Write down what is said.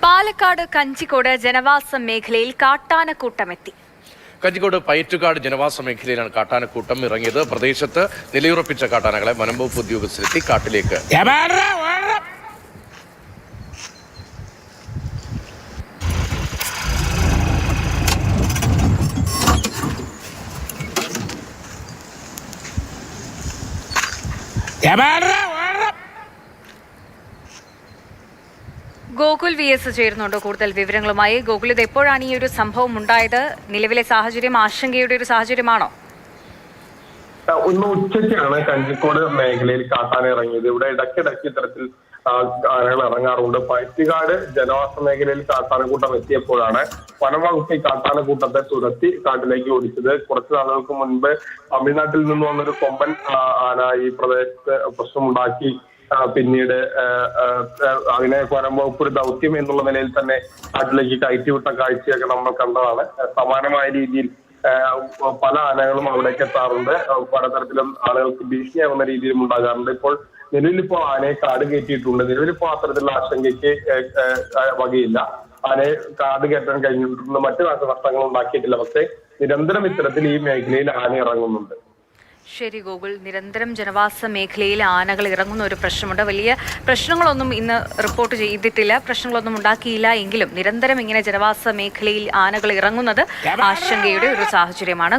പാലക്കാട് കഞ്ചിക്കോട് ജനവാസ മേഖലയിൽ കാട്ടാനക്കൂട്ടമെത്തി. കഞ്ചിക്കോട് പയറ്റുകാട് ജനവാസ മേഖലയിലാണ് കാട്ടാനക്കൂട്ടം ഇറങ്ങിയത്. പ്രദേശത്ത് നിലയുറപ്പിച്ച കാട്ടാനകളെ വനംവകുപ്പ് ഉദ്യോഗസ്ഥരെത്തി കാട്ടിലേക്ക് ഗോകുൽ VS ചേരുന്നുണ്ട് കൂടുതൽ വിവരങ്ങളുമായി. ഗോകുൽ, ഇത് എപ്പോഴാണ് ഈ ഒരു സംഭവം ഉണ്ടായത്? നിലവിലെ സാഹചര്യം ആശങ്കയുടെ ഒരു സാഹചര്യമാണോ? ഒന്ന് ഉച്ചയ്ക്കാണ് കഞ്ചിക്കോട് മേഖലയിൽ കാട്ടാന ഇറങ്ങിയത്. ഇവിടെ ഇടയ്ക്കിടയ്ക്ക് ഇത്തരത്തിൽ ആനകൾ ഇറങ്ങാറുണ്ട്. പയറ്റുകാട് ജനവാസ മേഖലയിൽ കാട്ടാനക്കൂട്ടം എത്തിയപ്പോഴാണ് വനംവകുപ്പ് ഈ കാട്ടാനക്കൂട്ടത്തെ തുരത്തി കാട്ടിലേക്ക് ഓടിച്ചത്. കുറച്ചു നാളുകൾക്ക് മുൻപ് തമിഴ്നാട്ടിൽ നിന്ന് വന്നൊരു കൊമ്പൻ ആന ഈ പ്രദേശത്ത് പ്രശ്നമുണ്ടാക്കി. പിന്നീട് അതിനെ വനംവകുപ്പ് ഒരു ദൗത്യം എന്നുള്ള നിലയിൽ തന്നെ കാട്ടിലേക്ക് കയറ്റിവിട്ട കാഴ്ചയൊക്കെ നമ്മൾ കണ്ടതാണ്. സമാനമായ രീതിയിൽ പല ആനകളും അവിടേക്ക് എത്താറുണ്ട്. പലതരത്തിലും ആളുകൾക്ക് ഭീഷണിയാകുന്ന രീതിയിലും ഉണ്ടാകാറുണ്ട്. നിലവിലിപ്പോൾ ആനയെ കാട് കയറ്റിയിട്ടുണ്ട്. നിലവിലിപ്പോൾ അത്തരത്തിലുള്ള ആശങ്കയ്ക്ക് വകയില്ല. ആനയെ കാട് കയറ്റാൻ കഴിഞ്ഞിട്ടുണ്ട്, മറ്റു നാശനഷ്ടങ്ങൾ ഉണ്ടാക്കിയിട്ടില്ല. പക്ഷേ നിരന്തരം ഇത്തരത്തിൽ ഈ മേഖലയിൽ ആന ഇറങ്ങുന്നുണ്ട്. ശരി ഗോകുൽ, നിരന്തരം ജനവാസ മേഖലയിൽ ആനകൾ ഇറങ്ങുന്ന ഒരു പ്രശ്നമുണ്ട്. വലിയ പ്രശ്നങ്ങളൊന്നും ഇന്ന് റിപ്പോർട്ട് ചെയ്തിട്ടില്ല, പ്രശ്നങ്ങളൊന്നും ഉണ്ടാക്കിയില്ല എങ്കിലും നിരന്തരം ഇങ്ങനെ ജനവാസ മേഖലയിൽ ആനകൾ ഇറങ്ങുന്നത് ആശങ്കയുടെ ഒരു സാഹചര്യമാണ്.